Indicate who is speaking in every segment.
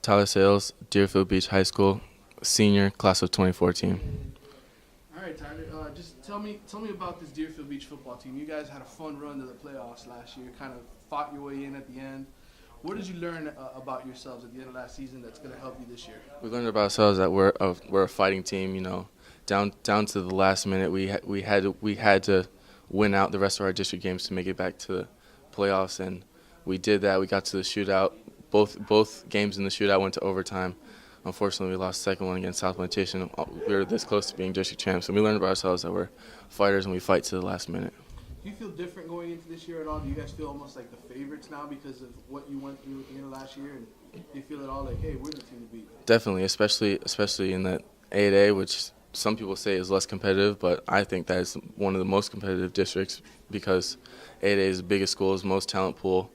Speaker 1: Tyler Sayles, Deerfield Beach High School, senior, class of 2014.
Speaker 2: All right, Tyler. Just tell me about this Deerfield Beach football team. You guys had a fun run to the playoffs last year. Kind of fought your way in at the end. What did you learn about yourselves at the end of last season that's going to help you this year?
Speaker 1: We learned about ourselves that we're a fighting team. Down to the last minute, we had to win out the rest of our district games to make it back to the playoffs, and we did that. We got to the shootout. Both games in the shootout went to overtime. Unfortunately, we lost the second one against South Plantation. We were this close to being district champs, and we learned about ourselves that we're fighters and we fight to the last minute.
Speaker 2: Do you feel different going into this year at all? Do you guys feel almost like the favorites now because of what you went through at the end of last year? And do you feel at all like, hey, we're the team to beat?
Speaker 1: Definitely, especially in that 8A, which some people say is less competitive, but I think that is one of the most competitive districts because 8A is the biggest schools, most talent pool.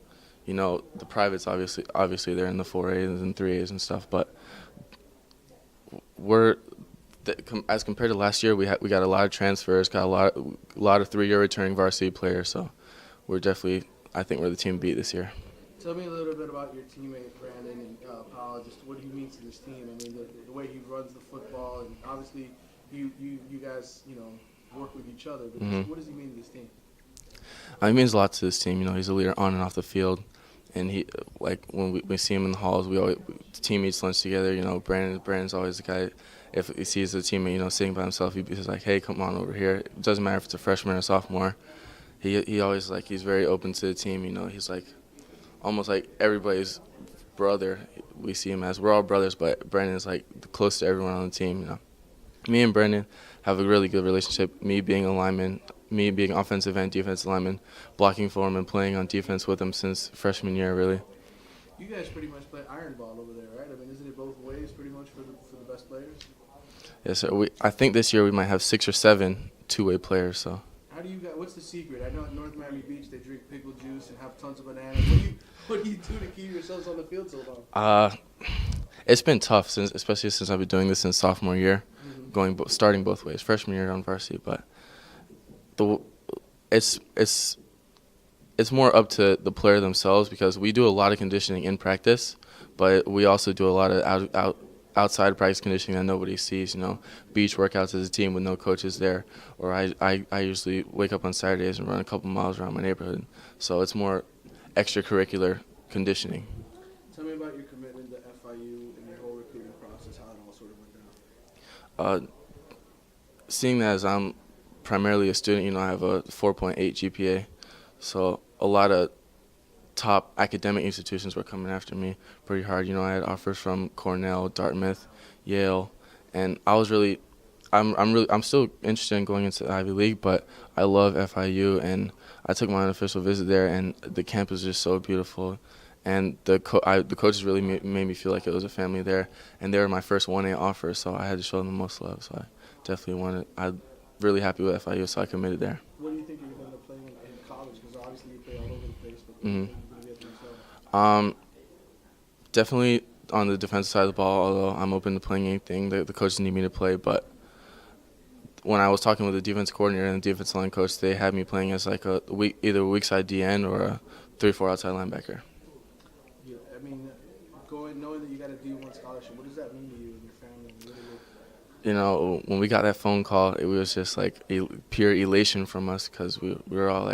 Speaker 1: The privates obviously they're in the 4As and 3As and stuff, but as compared to last year, we got a lot of transfers, got a lot of 3-year returning varsity players, so I think we're the team to beat this year.
Speaker 2: Tell me a little bit about your teammate Brandon and Powell. Just what he means to this team. I mean, the way he runs the football, and obviously you guys work with each other. But what does he mean to this team?
Speaker 1: He means a lot to this team. He's a leader on and off the field, and he when we see him in the halls, the team eats lunch together. Brandon's always the guy. If he sees the teammate, sitting by himself, he's like, "Hey, come on over here." It doesn't matter if it's a freshman or a sophomore. He always he's very open to the team. He's almost like everybody's brother. We see him as we're all brothers, but Brandon's close to everyone on the team. Me and Brandon have a really good relationship. Me being a lineman, me being offensive and defensive lineman, blocking for him and playing on defense with him since freshman year, really.
Speaker 2: You guys pretty much play iron ball over there, right? I mean, isn't it both ways pretty much for the best players?
Speaker 1: Yes, sir. I think this year we might have 6 or 7 two-way players. So.
Speaker 2: How do you guys? What's the secret? I know at North Miami Beach they drink pickle juice and have tons of bananas. What do you do to keep yourselves on the field so long?
Speaker 1: It's been tough especially since I've been doing this since sophomore year, starting both ways, freshman year on varsity. But it's more up to the player themselves because we do a lot of conditioning in practice, but we also do a lot of outside practice conditioning that nobody sees. Beach workouts as a team with no coaches there, or I usually wake up on Saturdays and run a couple miles around my neighborhood. So it's more extracurricular conditioning.
Speaker 2: Tell me about your commitment to FIU and your whole recruiting process, how it all sort of went down.
Speaker 1: Seeing that as I'm primarily a student, I have a 4.8 GPA, so a lot of top academic institutions were coming after me pretty hard. I had offers from Cornell, Dartmouth, Yale, and I'm still interested in going into the Ivy League, but I love FIU, and I took my unofficial visit there, and the campus is just so beautiful, and the coaches really made me feel like it was a family there, and they were my first 1A offer, so I had to show them the most love. So I'm really happy with FIU, so I committed there.
Speaker 2: What do you think you're going to play in college? Because obviously you play all over the place, but what do you think you're going to get to yourself?
Speaker 1: Definitely on the defensive side of the ball, although I'm open to playing anything. The coaches need me to play, but when I was talking with the defense coordinator and the defensive line coach, they had me playing as either a weak side DN or a 3-4 outside linebacker.
Speaker 2: Yeah, I mean, knowing that you got a D1 scholarship, what does that mean to you and your family?
Speaker 1: When we got that phone call, it was just pure elation from us because we were all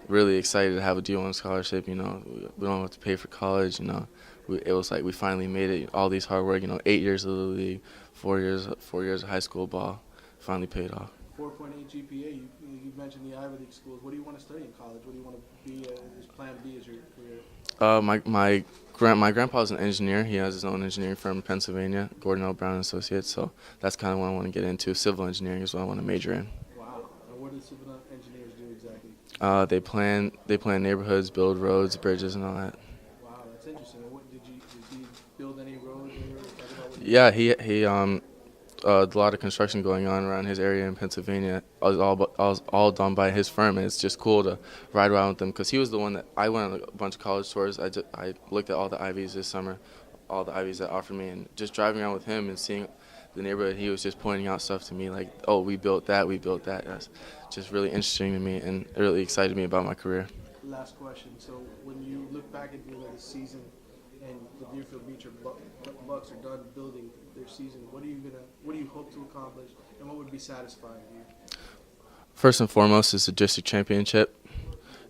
Speaker 1: really excited to have a D1 scholarship. We don't have to pay for college. It was we finally made it. All these hard work, 8 years of the league, 4 years of high school ball, finally paid off.
Speaker 2: 4.8 GPA. You mentioned the Ivy League schools. What do you want to study in college? What do you want to be as Plan B as your career?
Speaker 1: My grandpa's an engineer. He has his own engineering firm in Pennsylvania, Gordon Brown Associates. So that's kind of what I want to get into. Civil engineering is what I want to major in.
Speaker 2: Wow. And what do civil engineers do exactly?
Speaker 1: They plan neighborhoods, build roads, bridges, and all that.
Speaker 2: Wow, that's interesting. Did he build any roads?
Speaker 1: Yeah, he a lot of construction going on around his area in Pennsylvania. I was all done by his firm, and it's just cool to ride around with him because he was the one that I went on a bunch of college tours. I looked at all the Ivies this summer, all the Ivies that offered me, and just driving around with him and seeing the neighborhood, he was just pointing out stuff to me like, oh, we built that. That's just really interesting to me and it really excited me about my career.
Speaker 2: Last question. So when you look back at the season, and the Deerfield Beach or Bucks are done building their season, what do you hope to accomplish, and what would be satisfying to you?
Speaker 1: First and foremost is the district championship.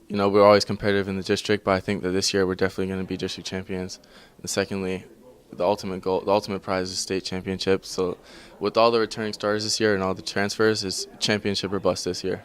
Speaker 1: You know, we're always competitive in the district, but I think that this year we're definitely going to be district champions. And secondly, the ultimate goal, the ultimate prize is state championship. So with all the returning starters this year and all the transfers, it's championship or bust this year.